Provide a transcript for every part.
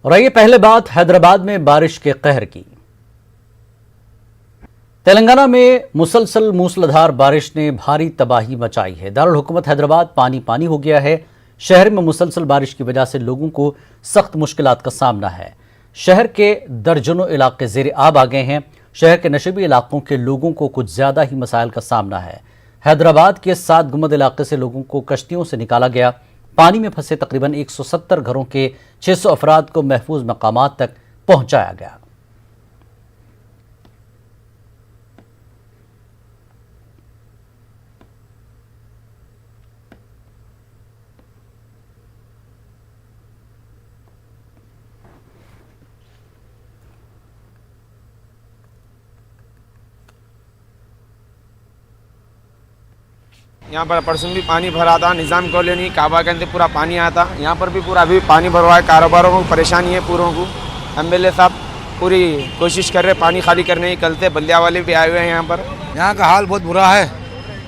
और आइए पहले बात हैदराबाद में बारिश के कहर की। तेलंगाना में मुसलसल मूसलाधार बारिश ने भारी तबाही मचाई है। दारुल हुकूमत हैदराबाद पानी पानी हो गया है। शहर में मुसलसल बारिश की वजह से लोगों को सख्त मुश्किलात का सामना है। शहर के दर्जनों इलाके ज़ेर आब आ गए हैं। शहर के नशेबी इलाकों के लोगों को कुछ ज्यादा ही मसाइल का सामना है। हैदराबाद के 7 गुंबद इलाके से लोगों को कश्तियों से निकाला गया। पानी में फंसे तकरीबन 170 घरों के 600 अफराद को महफूज मकामात तक पहुंचाया गया। यहाँ पर परसों भी पानी भरा था। निज़ाम कॉलोनी काबा के अंदर पूरा पानी आया था। यहाँ पर भी पूरा अभी पानी भर हुआ है। कारोबारों को परेशानी है पूरों को। एमएलए साहब पूरी कोशिश कर रहे हैं पानी खाली करने की। कल से बल्लिया वाले भी आए हुए हैं यहाँ पर। यहाँ का हाल बहुत बुरा है।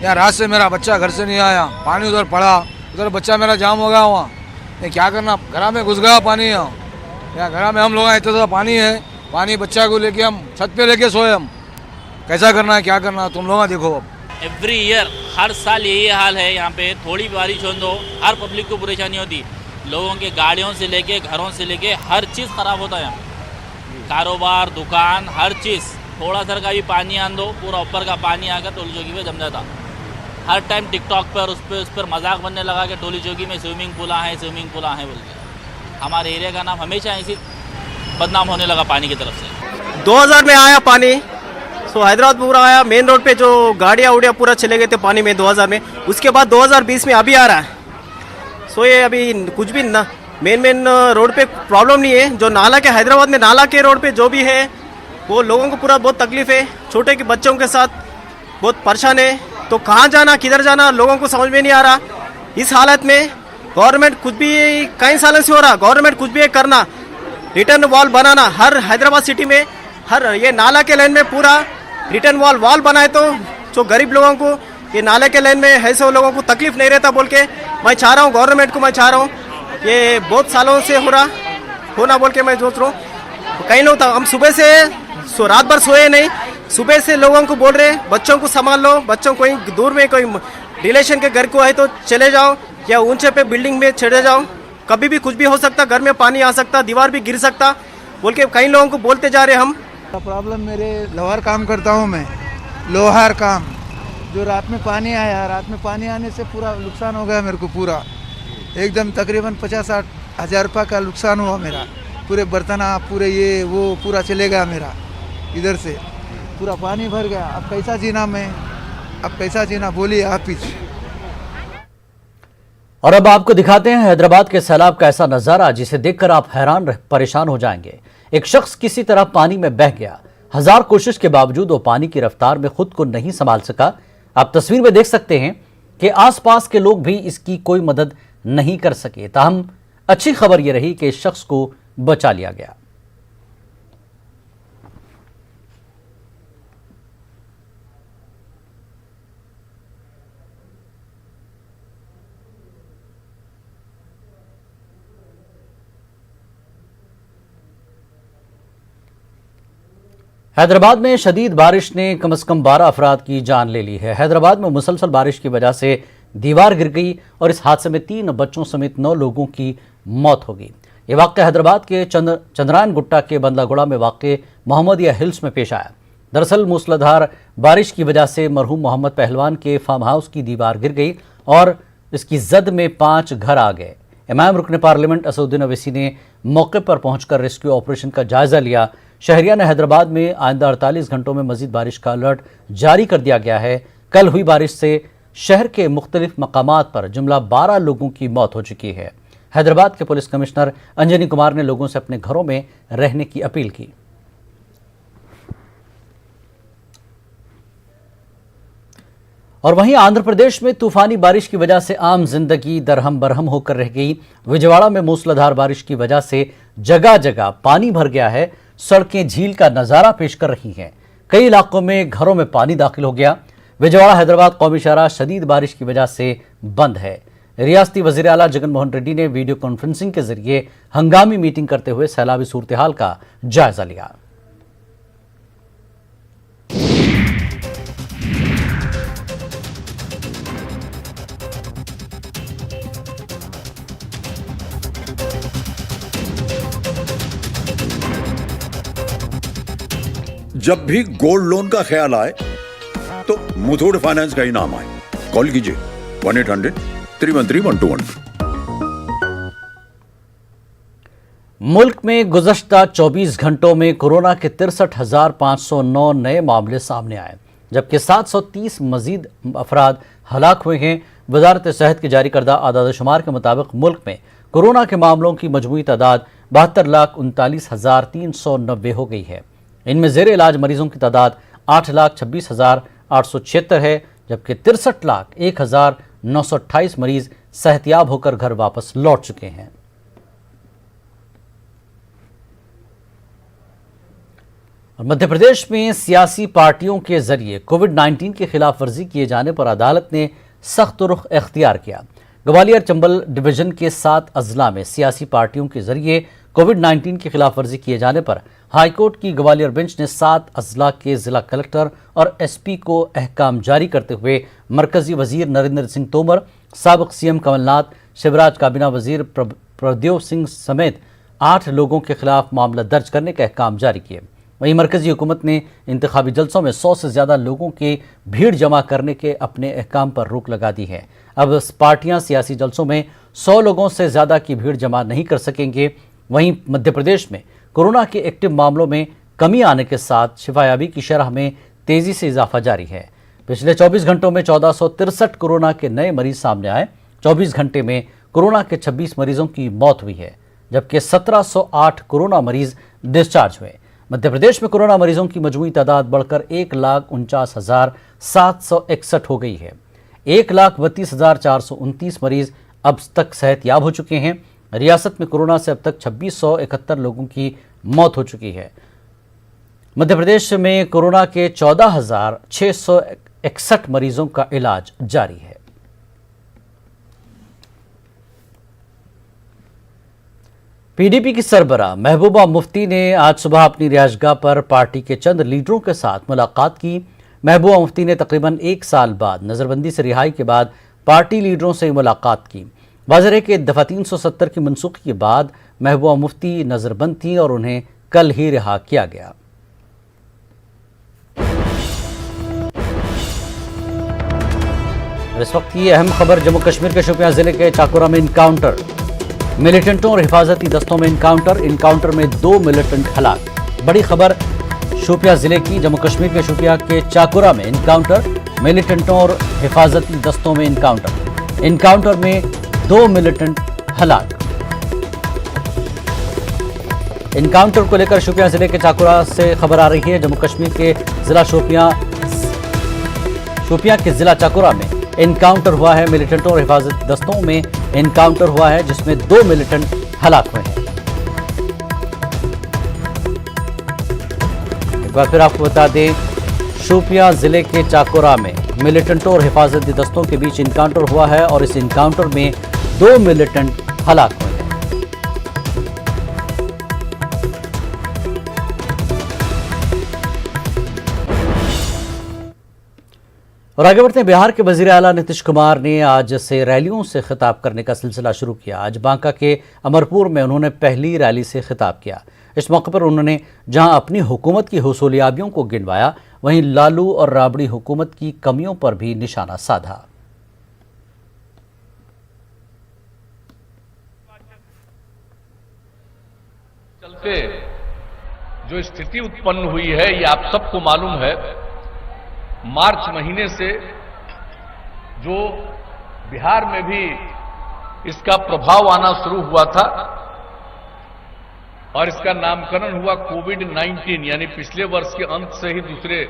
यहाँ रात से मेरा बच्चा घर से नहीं आया, पानी उधर पड़ा, उधर बच्चा मेरा जाम हो गया वहाँ। ये क्या करना, घर में घुस गया पानी। यहाँ घर में हम लोग इतना ज़्यादा पानी है, पानी बच्चा को लेके हम छत पे लेके सोए। हम कैसा करना है, क्या करना, तुम लोग देखो। अब एवरी ईयर हर साल यही हाल है। यहाँ पे थोड़ी बारिश हो तो हर पब्लिक को परेशानी होती। लोगों के गाड़ियों से लेके घरों से लेके हर चीज़ ख़राब होता है। कारोबार, दुकान, हर चीज़। थोड़ा सा का भी पानी आन दो, पूरा ऊपर का पानी आकर टोली चौकी पे जम जाता। हर टाइम टिकटॉक पर उस पर मजाक बनने लगा कि टोली चौकी में स्विमिंग पूल है बोल के। हमारे एरिया का नाम हमेशा ऐसी बदनाम होने लगा पानी की तरफ से। 2000 में आया पानी, तो हैदराबाद पूरा आया। मेन रोड पे जो गाड़ियाँ उड़िया पूरा चले गए थे पानी में 2000 में। उसके बाद 2020 में अभी आ रहा है। सो ये अभी कुछ भी ना मेन रोड पे प्रॉब्लम नहीं है। जो नाला के हैदराबाद में नाला के रोड पे जो भी है वो लोगों को पूरा बहुत तकलीफ है। छोटे के बच्चों के साथ बहुत परेशान है। तो कहाँ जाना, किधर जाना, लोगों को समझ में नहीं आ रहा। इस हालत में गवर्नमेंट कुछ भी कई सालों से हो रहा, गवर्नमेंट कुछ भी करना, रिटर्न वॉल बनाना हर हैदराबाद सिटी में, हर ये नाला के लाइन में पूरा रिटर्न वॉल बनाए तो जो गरीब लोगों को ये नाले के लाइन में ऐसे लोगों को तकलीफ नहीं रहता बोल के मैं चाह रहा हूँ। गवर्नमेंट को मैं चाह रहा हूँ, ये बहुत सालों से हो रहा होना बोल के मैं सोच रहा हूँ। कई लोग हम सुबह से रात भर सोए नहीं, सुबह से लोगों को बोल रहे बच्चों को संभाल लो, बच्चों कोई दूर में कोई रिलेशन के घर को है तो चले जाओ या ऊंचे पे बिल्डिंग में चढ़े जाओ, कभी भी कुछ भी हो सकता, घर में पानी आ सकता, दीवार भी गिर सकता बोल के कई लोगों को बोलते जा रहे हम। प्रॉब्लम मेरे लोहार काम करता हूँ मैं, लोहार काम। जो रात में पानी आया, रात में पानी आने से पूरा नुकसान हो गया मेरे को। पूरा एकदम तकरीबन 50-60 हज़ार रुपये का नुकसान हुआ मेरा। पूरे बर्तना, पूरे ये वो पूरा चले गया मेरा। इधर से पूरा पानी भर गया। अब कैसा जीना मैं, अब कैसा जीना, बोलिए आप ही। और अब आपको दिखाते हैं हैदराबाद के सैलाब का ऐसा नजारा जिसे देखकर आप हैरान परेशान हो जाएंगे। एक शख्स किसी तरह पानी में बह गया। हजार कोशिश के बावजूद वो पानी की रफ्तार में खुद को नहीं संभाल सका। आप तस्वीर में देख सकते हैं कि आसपास के लोग भी इसकी कोई मदद नहीं कर सके। ताहम अच्छी खबर यह रही कि इस शख्स को बचा लिया गया। हैदराबाद में शदीद बारिश ने कम से कम 12 अफराद की जान ले ली है। हैदराबाद में मुसलसल बारिश की वजह से दीवार गिर गई और इस हादसे में 3 बच्चों समेत 9 लोगों की मौत हो गई। ये वाक़या हैदराबाद के चंद्रायन गुट्टा के बंदलागुड़ा में वाक़ मोहम्मदिया हिल्स में पेश आया। दरअसल मूसलाधार बारिश की वजह से मरहूम मोहम्मद पहलवान के फार्म हाउस की दीवार गिर गई और इसकी जद में 5 घर आ गए। इमाम रुकन पार्लियामेंट असदुद्दीन अवैसी ने मौके पर पहुंचकर रेस्क्यू ऑपरेशन का जायजा लिया। शहरिया ने हैदराबाद में आइंदा 48 घंटों में मजीद बारिश का अलर्ट जारी कर दिया गया है। कल हुई बारिश से शहर के मुख्तलिफ मकामात पर जुमला 12 लोगों की मौत हो चुकी है। हैदराबाद के पुलिस कमिश्नर अंजनी कुमार ने लोगों से अपने घरों में रहने की अपील की। और वहीं आंध्र प्रदेश में तूफानी बारिश की वजह से आम जिंदगी दरहम बरहम होकर रह गई। विजयवाड़ा में मूसलाधार बारिश की वजह से जगह जगह पानी भर गया है। सड़कें झील का नजारा पेश कर रही हैं। कई इलाकों में घरों में पानी दाखिल हो गया। विजयवाड़ा हैदराबाद कौमी शाहराह शदीद बारिश की वजह से बंद है। रियासती वजीर आला जगन मोहन रेड्डी ने वीडियो कॉन्फ्रेंसिंग के जरिए हंगामी मीटिंग करते हुए सैलाबी सूरत हाल का जायजा लिया। जब भी गोल्ड लोन का ख्याल आए तो मुथूट फाइनेंस का ही नाम आए। कॉल कीजिए 1-800-313-1212। मुल्क में गुज़श्ता 24 घंटों में कोरोना के 63,509 नए मामले सामने आए, जबकि 730 मजीद अफराद हलाक हुए हैं। वजारत सेहत की जारी करदा आदाद-ओ-शुमार के मुताबिक मुल्क में कोरोना के मामलों की मजमूई तादाद 72,39,390 हो गई है। इनमें ज़ेर इलाज मरीजों की तादाद 8,26,876 है, जबकि 63,01,928 मरीज सेहतियाब होकर घर वापस लौट चुके हैं। मध्य प्रदेश में सियासी पार्टियों के जरिए कोविड-19 की खिलाफ वर्जी किए जाने पर अदालत ने सख्त रुख इख्तियार किया। ग्वालियर चंबल डिवीजन के 7 अजला में सियासी पार्टियों के जरिए कोविड-19 की खिलाफ वर्जी किए जाने पर हाईकोर्ट की ग्वालियर बेंच ने 7 अजला के जिला कलेक्टर और एसपी को अहकाम जारी करते हुए मरकजी वजीर नरेंद्र सिंह तोमर, साबिक सीएम कमलनाथ, शिवराज काबीना वजीर प्रद्योत सिंह समेत 8 लोगों के खिलाफ मामला दर्ज करने के अहकाम जारी किए। वहीं मरकजी हुकूमत ने इंतखाबी जलसों में 100 से ज़्यादा लोगों की भीड़ जमा करने के अपने अहकाम पर रोक लगा दी है। अब पार्टियां सियासी जलसों में 100 लोगों से ज़्यादा की भीड़ जमा नहीं कर सकेंगे। वहीं मध्य प्रदेश में कोरोना के एक्टिव मामलों में कमी आने के साथ शिफायाबी की शरह में तेज़ी से इजाफा जारी है। पिछले 24 घंटों में 1463 कोरोना के नए मरीज सामने आए। 24 घंटे में कोरोना के 26 मरीजों की मौत हुई है, जबकि 1708 कोरोना मरीज डिस्चार्ज हुए। मध्य प्रदेश में कोरोना मरीजों की मजमूई तादाद बढ़कर 1,49,761 हो गई है। 1,32,429 मरीज अब तक सेहतयाब हो चुके हैं। रियासत में कोरोना से अब तक 2671 लोगों की मौत हो चुकी है। मध्य प्रदेश में कोरोना के 14,661 मरीजों का इलाज जारी है। पीडीपी की सरबराह महबूबा मुफ्ती ने आज सुबह अपनी रिहायशगाह पर पार्टी के चंद लीडरों के साथ मुलाकात की। महबूबा मुफ्ती ने तकरीबन 1 साल बाद नजरबंदी से रिहाई के बाद पार्टी लीडरों से मुलाकात की। वाज़ेह है कि दफ़ा 370 की मनसूखी के बाद महबूबा मुफ्ती नजरबंद थी और उन्हें कल ही रिहा किया गया। इस वक्त की अहम खबर जम्मू कश्मीर के शोपियां जिले के चाकुरा में इनकाउंटर, मिलिटेंटों और हिफाजती दस्तों में इनकाउंटर में 2 मिलिटेंट हलाक। बड़ी खबर शोपियां जिले की, जम्मू कश्मीर के शोपियां के चाकुरा में इनकाउंटर, मिलिटेंटों और हिफाजती दस्तों में इनकाउंटर में 2 मिलिटेंट हलाक। इनकाउंटर को लेकर शोपियां जिले के चाकुरा से खबर आ रही है। जम्मू कश्मीर के जिला शोपियां के जिला चाकुरा में इनकाउंटर हुआ है। मिलिटेंटों और हिफाजती दस्तों में इनकाउंटर हुआ है, जिसमें 2 मिलिटेंट हलाक हुए हैं। एक बार फिर आपको बता दें, शोपियां जिले के चाकुरा में मिलिटेंटों और हिफाजती दस्तों के बीच इनकाउंटर हुआ है और इस इनकाउंटर में 2 मिलिटेंट हलाक हुए हैं। और आगे बढ़ते हैं, बिहार के वजीर आला नीतीश कुमार ने आज से रैलियों से खिताब करने का सिलसिला शुरू किया। आज बांका के अमरपुर में उन्होंने पहली रैली से खिताब किया। इस मौके पर उन्होंने जहां अपनी हुकूमत की हुसूलियाबियों को गिनवाया, वहीं लालू और राबड़ी हुकूमत की कमियों पर भी निशाना साधा। चलते जो स्थिति उत्पन्न हुई है, ये आप सबको मालूम है। मार्च महीने से जो बिहार में भी इसका प्रभाव आना शुरू हुआ था और इसका नामकरण हुआ कोविड-19, यानी पिछले वर्ष के अंत से ही दूसरे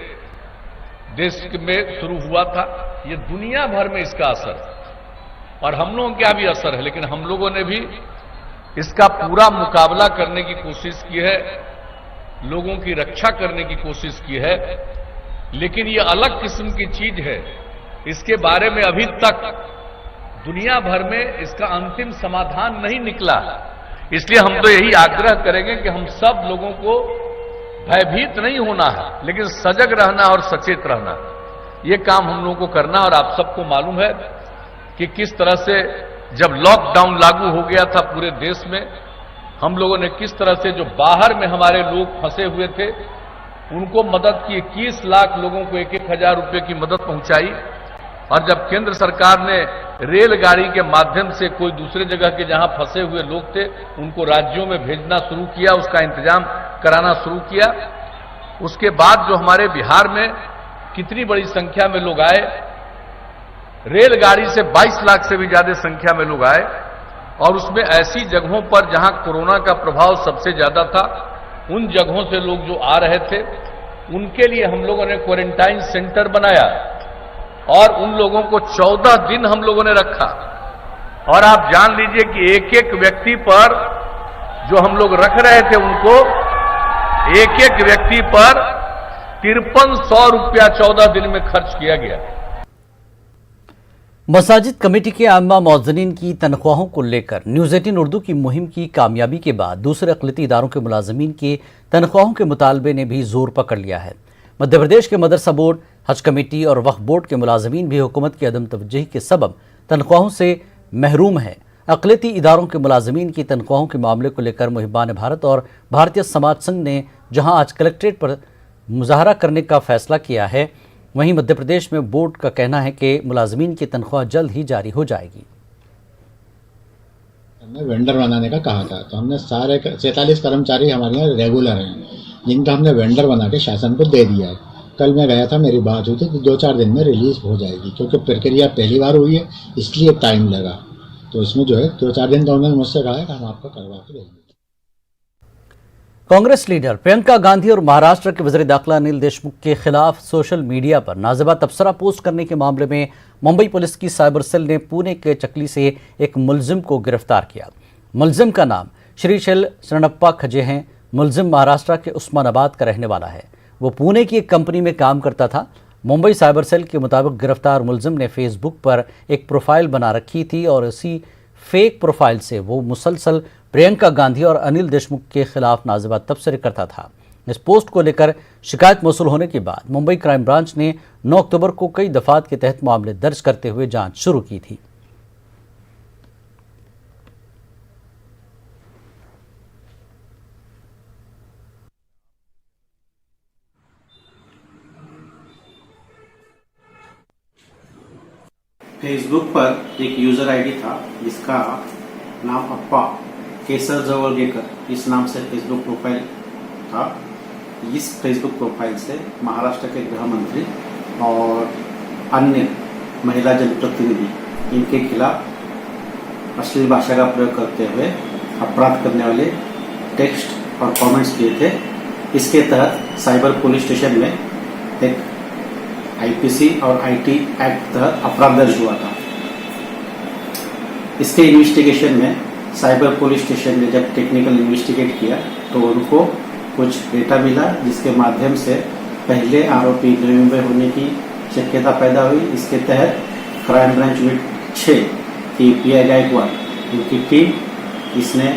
देश में शुरू हुआ था। ये दुनिया भर में इसका असर और हम लोगों का भी असर है, लेकिन हम लोगों ने भी इसका पूरा मुकाबला करने की कोशिश की है, लोगों की रक्षा करने की कोशिश की है। लेकिन ये अलग किस्म की चीज है, इसके बारे में अभी तक दुनिया भर में इसका अंतिम समाधान नहीं निकला। इसलिए हम तो यही आग्रह करेंगे कि हम सब लोगों को भयभीत नहीं होना है, लेकिन सजग रहना और सचेत रहना, ये काम हम लोगों को करना। और आप सबको मालूम है कि किस तरह से जब लॉकडाउन लागू हो गया था पूरे देश में, हम लोगों ने किस तरह से जो बाहर में हमारे लोग फंसे हुए थे उनको मदद की। 21 लाख लोगों को 1-1 हजार रुपए की मदद पहुंचाई। और जब केंद्र सरकार ने रेलगाड़ी के माध्यम से कोई दूसरे जगह के जहां फंसे हुए लोग थे उनको राज्यों में भेजना शुरू किया, उसका इंतजाम कराना शुरू किया, उसके बाद जो हमारे बिहार में कितनी बड़ी संख्या में लोग आए, रेलगाड़ी से 22 लाख से भी ज्यादा संख्या में लोग आए। और उसमें ऐसी जगहों पर जहां कोरोना का प्रभाव सबसे ज्यादा था, उन जगहों से लोग जो आ रहे थे उनके लिए हम लोगों ने क्वारंटाइन सेंटर बनाया और उन लोगों को 14 दिन हम लोगों ने रखा। और आप जान लीजिए कि एक एक व्यक्ति पर जो हम लोग रख रहे थे उनको एक एक व्यक्ति पर 5300 रुपया 14 दिन में खर्च किया गया। मसाजिद कमेटी के आम्मा मौज़नीन की तनख्वाहों को लेकर न्यूज़ 18 उर्दू की मुहिम की कामयाबी के बाद दूसरे अक़लियती इदारों के मुलाज़मीन के तनख्वाहों के मुतालबे ने भी जोर पकड़ लिया है। मध्य प्रदेश के मदरसा बोर्ड, हज कमेटी और वक्फ बोर्ड के मुलाज़मीन भी हुकूमत की अदम तवज्जुही के सबब तनख्वाहों से महरूम है। अक़लियती इदारों के मुलाज़मीन की तनख्वाहों के मामले को लेकर मुहिबान भारत और भारतीय समाज संघ ने जहां आज कलेक्ट्रेट पर मुजाहरा करने का फैसला किया है, वहीं मध्य प्रदेश में बोर्ड का कहना है कि मुलाज़मीन की तनख्वाह जल्द ही जारी हो जाएगी। हमने वेंडर बनाने का कहा था, तो हमने सारे 47 कर्मचारी हमारे यहाँ रेगुलर हैं, जिनका हमने वेंडर बना के शासन को दे दिया है। कल मैं गया था, मेरी बात हुई थी कि 2-4 दिन में रिलीज हो जाएगी, क्योंकि प्रक्रिया पहली बार हुई है इसलिए टाइम लगा। तो इसमें जो है 2-4 दिन का उन्होंने मुझसे कहा है कि हम आपको करवा के देंगे। कांग्रेस लीडर प्रियंका गांधी और महाराष्ट्र के वज़ीर दाखिला अनिल देशमुख के खिलाफ सोशल मीडिया पर नाज़िबा तबसरा पोस्ट करने के मामले में मुंबई पुलिस की साइबर सेल ने पुणे के चकली से एक मुलजिम को गिरफ्तार किया। मुलजिम का नाम श्रीशैल शरणप्पा खजे हैं। मुलजिम महाराष्ट्र के उस्मानाबाद का रहने वाला है। वो पुणे की एक कंपनी में काम करता था। मुंबई साइबर सेल के मुताबिक गिरफ्तार मुलजिम ने फेसबुक पर एक प्रोफाइल बना रखी थी और इसी फेक प्रोफाइल से वो मुसलसल प्रियंका गांधी और अनिल देशमुख के खिलाफ नाज़िबा तबसरे करता था। इस पोस्ट को लेकर शिकायत मौसूल होने के बाद मुंबई क्राइम ब्रांच ने 9 अक्टूबर को कई दफात के तहत मामले दर्ज करते हुए जांच शुरू की थी। फेसबुक पर एक यूजर आईडी था जिसका नाम अप्पा केसर जवळगेकर इस नाम से फेसबुक प्रोफाइल था। इस फेसबुक प्रोफाइल से महाराष्ट्र के गृह मंत्री और अन्य महिला जनप्रतिनिधि इनके खिलाफ अश्लील भाषा का प्रयोग करते हुए अपराध करने वाले टेक्स्ट और कमेंट्स किए थे। इसके तहत साइबर पुलिस स्टेशन में एक आईपीसी और आईटी एक्ट तहत अपराध दर्ज हुआ था। इसके इन्वेस्टिगेशन में साइबर पुलिस स्टेशन ने जब टेक्निकल इन्वेस्टिगेट किया तो उनको कुछ डेटा मिला, जिसके माध्यम से पहले आरोपी मुंबई होने की शक्यता पैदा हुई। इसके तहत क्राइम ब्रांच यूनिट 6 की पीआई गायकवाड़ उनकी टीम इसने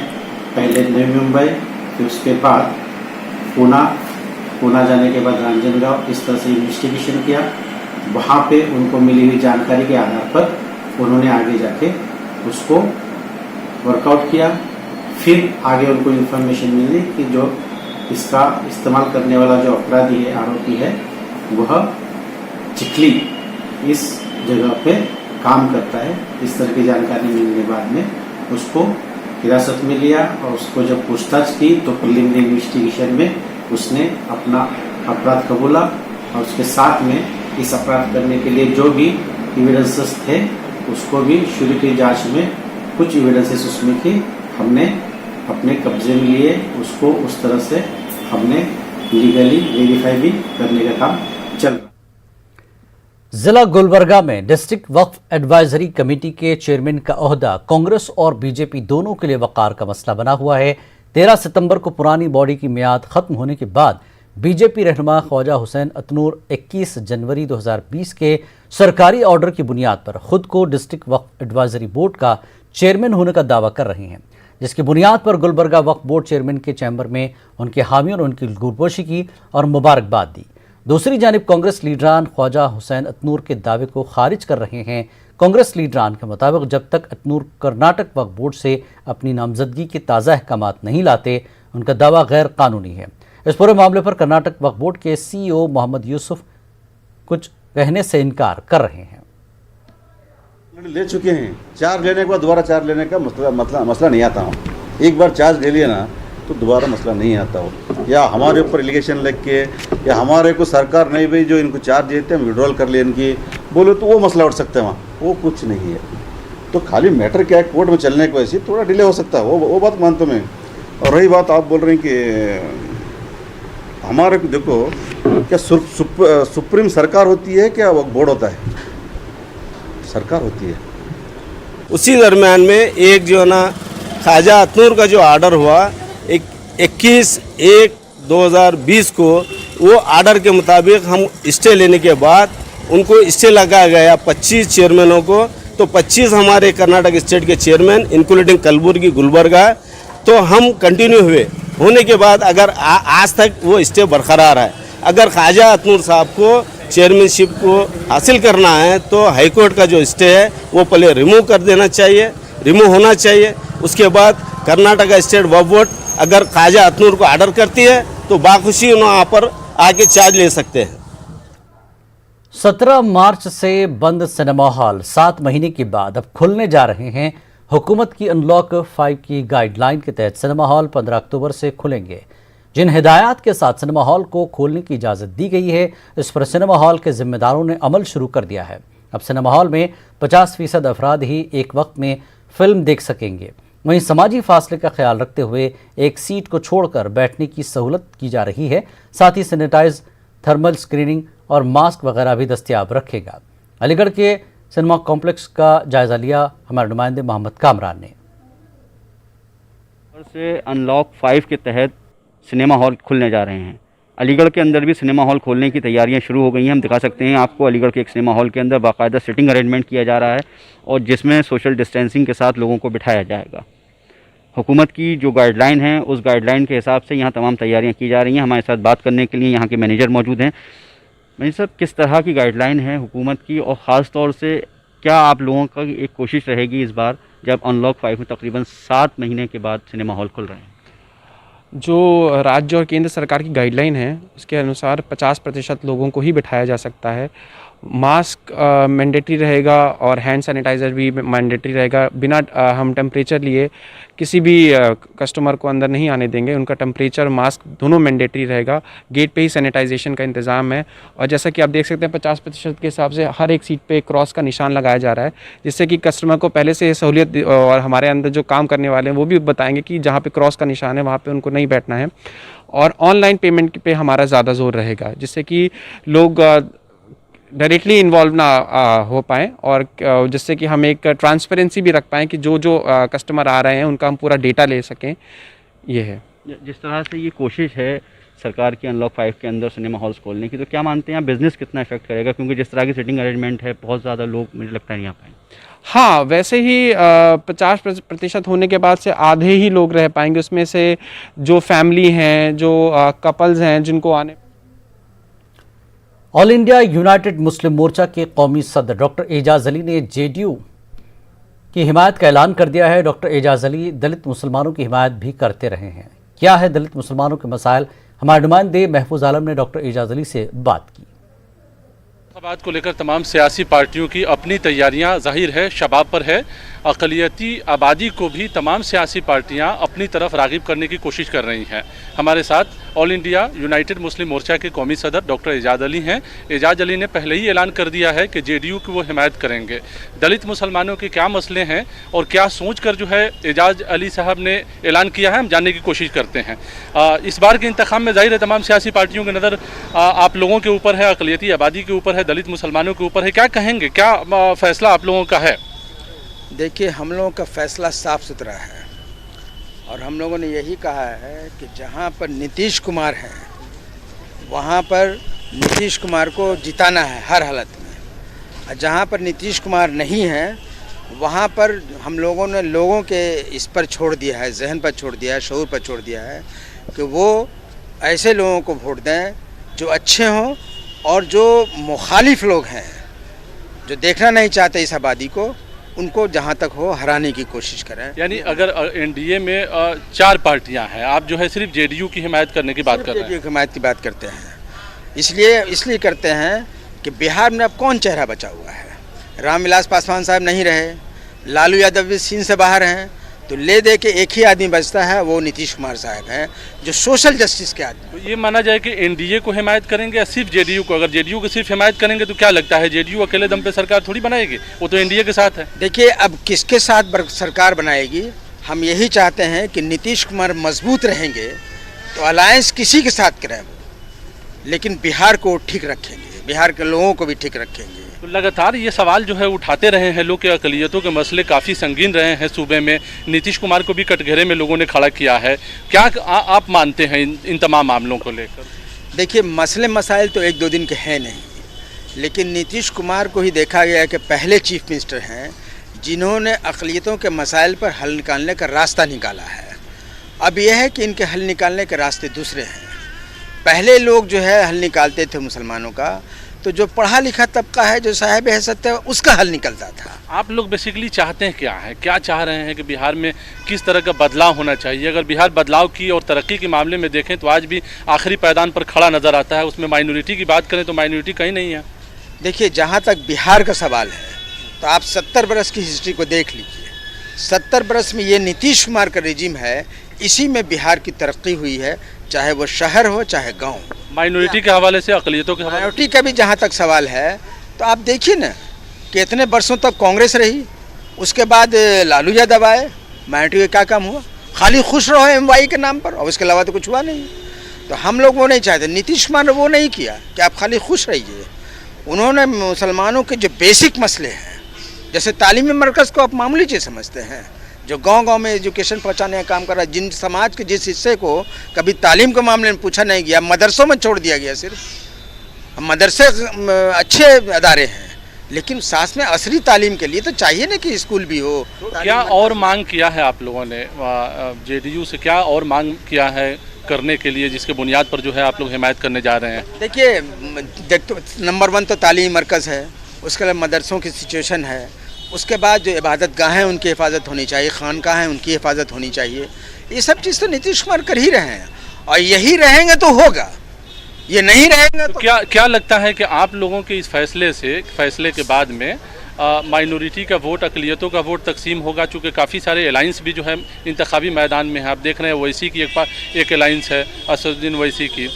पहले नई मुंबई, फिर उसके बाद पूना जाने के बाद रांजनगांव, इस तरह से इन्वेस्टिगेशन किया। वहाँ पे उनको मिली हुई जानकारी के आधार पर उन्होंने आगे जाके उसको वर्कआउट किया। फिर आगे उनको इन्फॉर्मेशन मिली कि जो इसका इस्तेमाल करने वाला जो अपराधी है, आरोपी है, वह चिखली इस जगह पे काम करता है। इस तरह की जानकारी मिलने के बाद में उसको हिरासत में लिया और उसको जब पूछताछ की तो प्रिलिमिनरी इन्वेस्टिगेशन में उसने अपना अपराध कबूला और उसके साथ में इस अपराध करने के लिए जो भी एविडेंसेस थे उसको भी शुरू की जांच में कुछ एविडेंसेस उसमें की हमने अपने कब्जे में लिए। उसको उस तरह से हमने लीगली वेरीफाई भी करने का काम चल रहा। जिला गुलबर्गा में डिस्ट्रिक्ट वक्फ एडवाइजरी कमेटी के चेयरमैन का ओहदा कांग्रेस और बीजेपी दोनों के लिए वकार का मसला बना हुआ है। 13 सितंबर को पुरानी बॉडी की मियाद खत्म होने के बाद बीजेपी रहनुमा ख्वाजा हुसैन अतनूर 21 जनवरी 2020 के सरकारी ऑर्डर की बुनियाद पर खुद को डिस्ट्रिक्ट वक्फ एडवाइजरी बोर्ड का चेयरमैन होने का दावा कर रहे हैं, जिसकी बुनियाद पर गुलबर्गा वक्फ बोर्ड चेयरमैन के चैम्बर में उनके हामियों ने उनकी गुरगोशी की और मुबारकबाद दी। दूसरी जानिब कांग्रेस लीडरान ख्वाजा हुसैन अतनूर के दावे को खारिज कर रहे हैं। कांग्रेस लीडरान के मुताबिक जब तक अतनूर कर्नाटक वक्फ बोर्ड से अपनी नामजदगी के ताज़ा अहकामात नहीं लाते, उनका दावा गैर कानूनी है। इस पूरे मामले पर कर्नाटक वक्फ बोर्ड के CEO मोहम्मद यूसुफ कुछ कहने से इनकार कर रहे हैं। ले चुके हैं, चार्ज लेने के बाद दोबारा चार्ज लेने का मसला नहीं आता हो। एक बार चार्ज ले लिया ना तो दोबारा मसला नहीं आता हो, या हमारे ऊपर एलिगेशन लग के, या हमारे को सरकार नहीं भाई जो इनको चार्ज देते हैं विड्रॉल कर ले इनकी बोलो तो वो मसला उठ सकता है। वहाँ वो कुछ नहीं है। तो खाली मैटर क्या है, कोर्ट में चलने को ऐसी थोड़ा डिले हो सकता है, वो बात मानता मैं। और रही बात आप बोल रहे हैं कि हमारे को देखो क्या सुप्रीम सरकार होती है क्या बोर्ड होता है? सरकार होती है। उसी दरम्यान में एक जो है ना ख्वाजा अतनूर का जो ऑर्डर हुआ 21/1/2020 को, वो ऑर्डर के मुताबिक हम स्टे लेने के बाद उनको स्टे लगाया गया 25 चेयरमैनों को। तो 25 हमारे कर्नाटक स्टेट के चेयरमैन इंक्लूडिंग कलबुर्गी गुलबर्गा, तो हम कंटिन्यू होने के बाद अगर आज तक वो स्टे बरकरार है। अगर ख्वाजा अतनूर साहब को चेयरमैनशिप को हासिल करना है तो हाईकोर्ट का जो स्टे है वो पहले रिमूव कर देना चाहिए, रिमूव होना चाहिए। उसके बाद कर्नाटक स्टेट वक्फ बोर्ड अगर ख्वाजा अतनूर को ऑर्डर करती है तो बाखुशी वहाँ पर आके चार्ज ले सकते हैं। 17 मार्च से बंद सिनेमा हॉल 7 महीने के बाद अब खुलने जा रहे हैं। हुकूमत की अनलॉक 5 की गाइडलाइन के तहत सिनेमा हॉल 15 अक्टूबर से खुलेंगे। जिन हिदायत के साथ सिनेमा हॉल को खोलने की इजाज़त दी गई है, इस पर सिनेमा हॉल के जिम्मेदारों ने अमल शुरू कर दिया है। अब सिनेमा हॉल में 50% अफराद ही एक वक्त में फिल्म देख सकेंगे। वहीं समाजी फासले का ख्याल रखते हुए एक सीट को छोड़कर बैठने की सहूलत की जा रही है। साथ ही सैनिटाइज, थर्मल स्क्रीनिंग और मास्क वगैरह भी दस्तियाब रखेगा। अलीगढ़ के सिनेमा कॉम्प्लेक्स का जायज़ा लिया हमारे नुमाइंदे मोहम्मद कामरान ने। से अनलॉक 5 के तहत सिनेमा हॉल खुलने जा रहे हैं। अलीगढ़ के अंदर भी सिनेमा हॉल खोलने की तैयारियां शुरू हो गई हैं। हम दिखा सकते हैं आपको, अलीगढ़ के एक सिनेमा हॉल के अंदर बाकायदा सिटिंग अरेंजमेंट किया जा रहा है और जिसमें सोशल डिस्टेंसिंग के साथ लोगों को बिठाया जाएगा। हुकूमत की जो गाइडलाइन है उस गाइडलाइन के हिसाब से यहाँ तमाम तैयारियाँ की जा रही हैं। हमारे साथ बात करने के लिए यहाँ के मैनेजर मौजूद हैं। मैनेजर साहब, किस तरह की गाइडलाइन है हुकूमत की और ख़ास तौर से क्या आप लोगों का एक कोशिश रहेगी इस बार जब अनलॉक 5 में तकरीबन 7 महीने के बाद सिनेमा हॉल खुल रहे हैं? जो राज्य और केंद्र सरकार की गाइडलाइन है उसके अनुसार 50% लोगों को ही बिठाया जा सकता है। मास्क मैंडेटरी रहेगा और हैंड सैनिटाइज़र भी मैंडेटरी रहेगा। बिना हम टेम्परेचर लिए किसी भी कस्टमर को अंदर नहीं आने देंगे। उनका टेम्परेचर, मास्क दोनों मैंडेटरी रहेगा। गेट पे ही सैनिटाइजेशन का इंतज़ाम है और जैसा कि आप देख सकते हैं 50% के हिसाब से हर एक सीट पे क्रॉस का निशान लगाया जा रहा है, जिससे कि कस्टमर को पहले से सहूलियत, और हमारे अंदर जो काम करने वाले हैं वो भी बताएंगे कि जहाँ पे क्रॉस का निशान है वहाँ पे उनको नहीं बैठना है। और ऑनलाइन पेमेंट पे हमारा ज़्यादा जोर रहेगा, जिससे कि लोग डायरेक्टली इन्वॉल्व ना हो पाएँ और जिससे कि हम एक ट्रांसपेरेंसी भी रख पाएँ कि जो कस्टमर आ रहे हैं उनका हम पूरा डेटा ले सकें। ये है जिस तरह से ये कोशिश है सरकार की अनलॉक 5 के अंदर सिनेमा हॉल्स खोलने की, तो क्या मानते हैं आप बिज़नेस कितना इफेक्ट करेगा? क्योंकि जिस तरह की सिटिंग अरेंजमेंट है बहुत ज़्यादा लोग मुझे लगता है नहीं आ पाएँ। हाँ, वैसे ही 50% होने के बाद से आधे ही लोग रह पाएंगे। उसमें से जो फैमिली हैं, जो कपल्स हैं जिनको आने। ऑल इंडिया यूनाइटेड मुस्लिम मोर्चा के कौमी सदर डॉक्टर एजाज अली ने जेडीयू की हिमायत का ऐलान कर दिया है। डॉक्टर एजाज अली दलित मुसलमानों की हिमायत भी करते रहे हैं। क्या है दलित मुसलमानों के मसाइल? हमारे नुमाइंदे महफूज आलम ने डॉक्टर एजाज अली से बात की। इंतखाबात को लेकर तमाम सियासी पार्टियों की अपनी तैयारियां जाहिर है शबाब पर है। अक़लियती आबादी को भी तमाम सियासी पार्टियां अपनी तरफ राग़िब करने की कोशिश कर रही हैं। हमारे साथ ऑल इंडिया यूनाइटेड मुस्लिम मोर्चा के कौमी सदर डॉक्टर एजाज अली हैं। एजाज अली ने पहले ही ऐलान कर दिया है कि जेडीयू की वो हिमायत करेंगे। दलित मुसलमानों के क्या मसले हैं और क्या सोच कर जो है एजाज अली साहब ने ऐलान किया है, हम जानने की कोशिश करते हैं। इस बार के इंतखाब में जाहिर है तमाम सियासी पार्टियों की नज़र आप लोगों के ऊपर है, अक़लियती आबादी के ऊपर है, दलित मुसलमानों के ऊपर है। क्या कहेंगे, क्या फ़ैसला आप लोगों का है? देखिए, हम लोगों का फ़ैसला साफ़ सुथरा है और हम लोगों ने यही कहा है कि जहाँ पर नीतीश कुमार हैं वहाँ पर नीतीश कुमार को जिताना है हर हालत में। और जहाँ पर नीतीश कुमार नहीं है वहाँ पर हम लोगों ने लोगों के इस पर छोड़ दिया है, जहन पर छोड़ दिया है, शऊर पर छोड़ दिया है कि वो ऐसे लोगों को वोट दें जो अच्छे हों और जो मुखालिफ लोग हैं, जो देखना नहीं चाहते इस आबादी को, उनको जहाँ तक हो हराने की कोशिश करें। यानी अगर एनडीए में 4 पार्टियां हैं, आप जो है सिर्फ जेडीयू की हिमायत करने की बात कर रहे हैं। जेडीयू की हिमायत की बात करते हैं, इसलिए करते हैं कि बिहार में अब कौन चेहरा बचा हुआ है। रामविलास पासवान साहब नहीं रहे, लालू यादव भी सीन से बाहर हैं, तो ले दे के एक ही आदमी बचता है, वो नीतीश कुमार साहब हैं जो सोशल जस्टिस के आदमी। तो ये माना जाए कि एनडीए को हिमायत करेंगे या सिर्फ जेडीयू को? अगर जेडीयू को सिर्फ हिमायत करेंगे तो क्या लगता है जेडीयू अकेले दम पे सरकार थोड़ी बनाएगी, वो तो एनडीए के साथ है। देखिए अब किसके साथ सरकार बनाएगी, हम यही चाहते हैं कि नीतीश कुमार मजबूत रहेंगे तो अलायंस किसी के साथ करें, लेकिन बिहार को ठीक रखेंगे, बिहार के लोगों को भी ठीक रखेंगे। तो लगातार ये सवाल जो है उठाते रहे हैं लोग कि अक़लियतों के मसले काफ़ी संगीन रहे हैं सूबे में। नीतीश कुमार को भी कटघरे में लोगों ने खड़ा किया है। क्या आप मानते हैं इन तमाम मामलों को लेकर? देखिए मसले मसाइल तो 1-2 दिन के हैं नहीं, लेकिन नीतीश कुमार को ही देखा गया है कि पहले चीफ मिनिस्टर हैं जिन्होंने अक़लियतों के मसाइल पर हल निकालने का रास्ता निकाला है। अब यह है कि इनके हल निकालने के रास्ते दूसरे हैं। पहले लोग जो है हल निकालते थे मुसलमानों का, तो जो पढ़ा लिखा तबका है, जो साहिब हैसियत है, उसका हल निकलता था। आप लोग बेसिकली चाहते हैं क्या है, क्या चाह रहे हैं कि बिहार में किस तरह का बदलाव होना चाहिए? अगर बिहार बदलाव की और तरक्की के मामले में देखें तो आज भी आखिरी पैदान पर खड़ा नज़र आता है। उसमें माइनॉरिटी की बात करें तो माइनॉरिटी कहीं नहीं है। देखिए जहाँ तक बिहार का सवाल है तो आप 70 बरस की हिस्ट्री को देख लीजिए। 70 बरस में ये नीतीश कुमार का रेजिम है, इसी में बिहार की तरक्की हुई है, चाहे वो शहर हो चाहे गाँव। माइनॉरिटी के हवाले से, अक़लियतों के हवाले, माइनॉरिटी का भी जहाँ तक सवाल है तो आप देखिए ना कि इतने बरसों तक कांग्रेस रही, उसके बाद लालू यादव आए, माइनॉरिटी का क्या काम हुआ? खाली खुश रहो MY के नाम पर, और उसके अलावा तो कुछ हुआ नहीं। तो हम लोग वो नहीं चाहते, नीतीश कुमार ने वो नहीं किया कि आप खाली खुश रहिए। उन्होंने मुसलमानों के जो बेसिक मसले हैं, जैसे तालीमी मरकज़ को आप मामूली चीज़ समझते हैं, जो गांव-गांव में एजुकेशन पहुंचाने का काम कर रहा है, जिन समाज के जिस हिस्से को कभी तालीम के मामले में पूछा नहीं गया, मदरसों में छोड़ दिया गया। सिर्फ मदरसे अच्छे अदारे हैं, लेकिन साथ में असली तालीम के लिए तो चाहिए ना कि स्कूल भी हो। क्या और मांग किया है आप लोगों ने जेडीयू से, क्या और मांग किया है करने के लिए, जिसके बुनियाद पर जो है आप लोग हिमायत करने जा रहे हैं? देखिए नंबर 1 तो तालीमी मरकज़ है, उसके अलावा मदरसों की सिचुएशन है, उसके बाद जो इबादत गाहें हैं उनकी हिफाजत होनी चाहिए, खानकाह हैं उनकी हिफाजत होनी चाहिए। ये सब चीज़ तो नीतीश कुमार कर ही रहे हैं, और यही रहेंगे तो होगा, ये नहीं रहेंगे तो क्या लगता है कि आप लोगों के इस फैसले के बाद में माइनॉरिटी का वोट, अक़लियतों का वोट तकसीम होगा? चूँकि काफ़ी सारे अलाइंस भी जो है इंतखाबी मैदान में है। आप देख रहे हैं ओवैसी की एक अलाइंस है, असदुद्दीन ओवैसी की,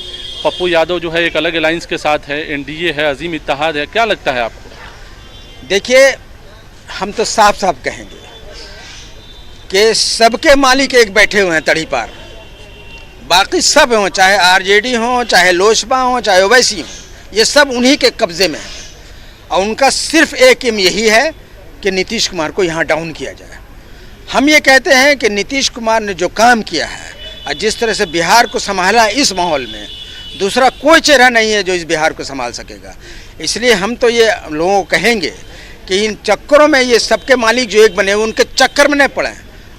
पप्पू यादव जो है एक अलग अलाइंस के साथ है, एनडीए है, अजीम इत्तेहाद है। क्या लगता है आपको? देखिए हम तो साफ साफ कहेंगे कि सबके मालिक एक बैठे हुए हैं तड़ी पार, बाकी सब हों, चाहे आरजेडी हो, चाहे लोजपा हो, चाहे ओवैसी हो, ये सब उन्हीं के कब्जे में है। और उनका सिर्फ एक एम यही है कि नीतीश कुमार को यहाँ डाउन किया जाए। हम ये कहते हैं कि नीतीश कुमार ने जो काम किया है और जिस तरह से बिहार को संभाला इस माहौल में, दूसरा कोई चेहरा नहीं है जो इस बिहार को संभाल सकेगा। इसलिए हम तो ये लोगों को कहेंगे कि इन चक्करों में ये सबके मालिक जो एक बने हुए उनके चक्कर में नहीं पड़े,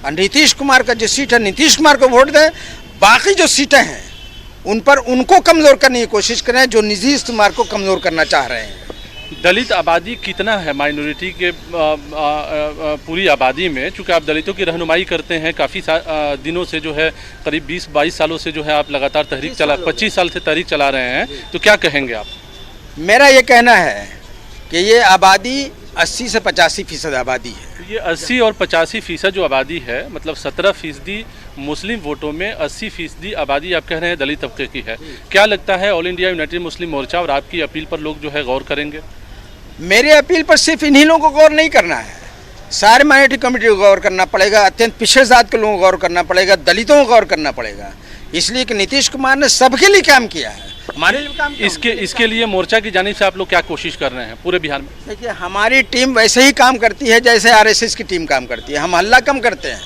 और नीतीश कुमार का जो सीट है नीतीश कुमार को वोट दें, बाकी जो सीटें हैं उन पर उनको कमज़ोर करने की कोशिश करें जो नीतीश कुमार को कमज़ोर करना चाह रहे हैं। दलित आबादी कितना है माइनॉरिटी के पूरी आबादी में? चूँकि आप दलितों की रहनुमाई करते हैं काफ़ी दिनों से, जो है करीब 20-22 सालों से जो है आप लगातार तहरीक 25 साल से तहरीक चला रहे हैं, तो क्या कहेंगे आप? मेरा ये कहना है कि ये आबादी 80 से 85% आबादी है। ये 80 और 85% जो आबादी है, मतलब 17% मुस्लिम वोटों में 80% आबादी आप कह रहे हैं दलित तबके की है। क्या लगता है ऑल इंडिया यूनाइटेड मुस्लिम मोर्चा और आपकी अपील पर लोग जो है गौर करेंगे? मेरे अपील पर सिर्फ इन्हीं लोगों को गौर नहीं करना है, सारे माइनॉरिटी कम्युनिटी को गौर करना पड़ेगा, अत्यंत पिछड़े जात के लोगों को गौर करना पड़ेगा, दलितों को गौर करना पड़ेगा, इसलिए कि नीतीश कुमार ने सबके लिए काम किया है, हमारे लिए काम किया। इसके लिए मोर्चा की जानिब से आप लोग क्या कोशिश कर रहे हैं पूरे बिहार में? देखिए हमारी टीम वैसे ही काम करती है जैसे RSS की टीम काम करती है। हम हल्ला कम करते हैं,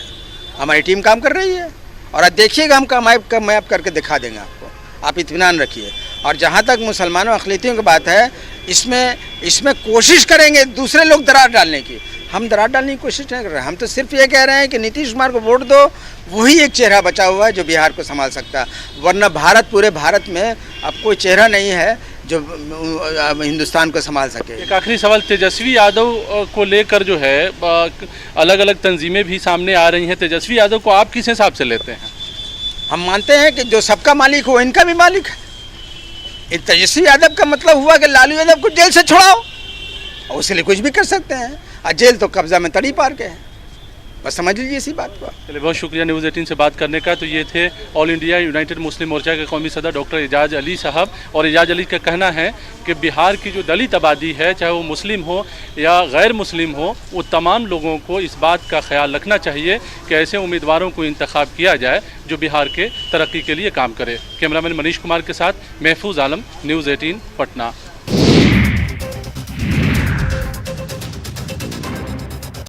हमारी टीम काम कर रही है, और अब देखिएगा हम कामयाब करके दिखा देंगे आपको। आप इत्मीनान रखिए। और जहाँ तक मुसलमानों अक़लियतियों की बात है, इसमें कोशिश करेंगे दूसरे लोग दरार डालने की। हम दरार डालने की कोशिश नहीं कर रहे हैं, हम तो सिर्फ ये कह रहे हैं कि नीतीश कुमार को वोट दो, वही एक चेहरा बचा हुआ है जो बिहार को संभाल सकता है, वरना पूरे भारत में अब कोई चेहरा नहीं है जो हिंदुस्तान को संभाल सके। एक आखिरी सवाल, तेजस्वी यादव को लेकर जो है अलग अलग तंजीमें भी सामने आ रही हैं, तेजस्वी यादव को आप किस हिसाब से लेते हैं? हम मानते हैं कि जो सबका मालिक हो इनका भी मालिक है। तेजस्वी यादव का मतलब हुआ कि लालू यादव को जेल से छुड़ाओ, और उसके लिए कुछ भी कर सकते हैं, और जेल तो कब्जा में तड़ी पार के है, बस समझ लीजिए इसी बात को। चलिए, बहुत शुक्रिया न्यूज़ 18 से बात करने का। तो ये थे ऑल इंडिया यूनाइटेड मुस्लिम मोर्चा के कौमी सदर डॉक्टर एजाज अली साहब। और एजाज अली का कहना है कि बिहार की जो दलित आबादी है, चाहे वो मुस्लिम हो या गैर मुस्लिम हो, वो तमाम लोगों को इस बात का ख्याल रखना चाहिए कि ऐसे उम्मीदवारों को इंतखाब किया जाए जो बिहार के तरक्की के लिए काम करे। कैमरामैन मनीष कुमार के साथ महफूज आलम, न्यूज़ 18 पटना।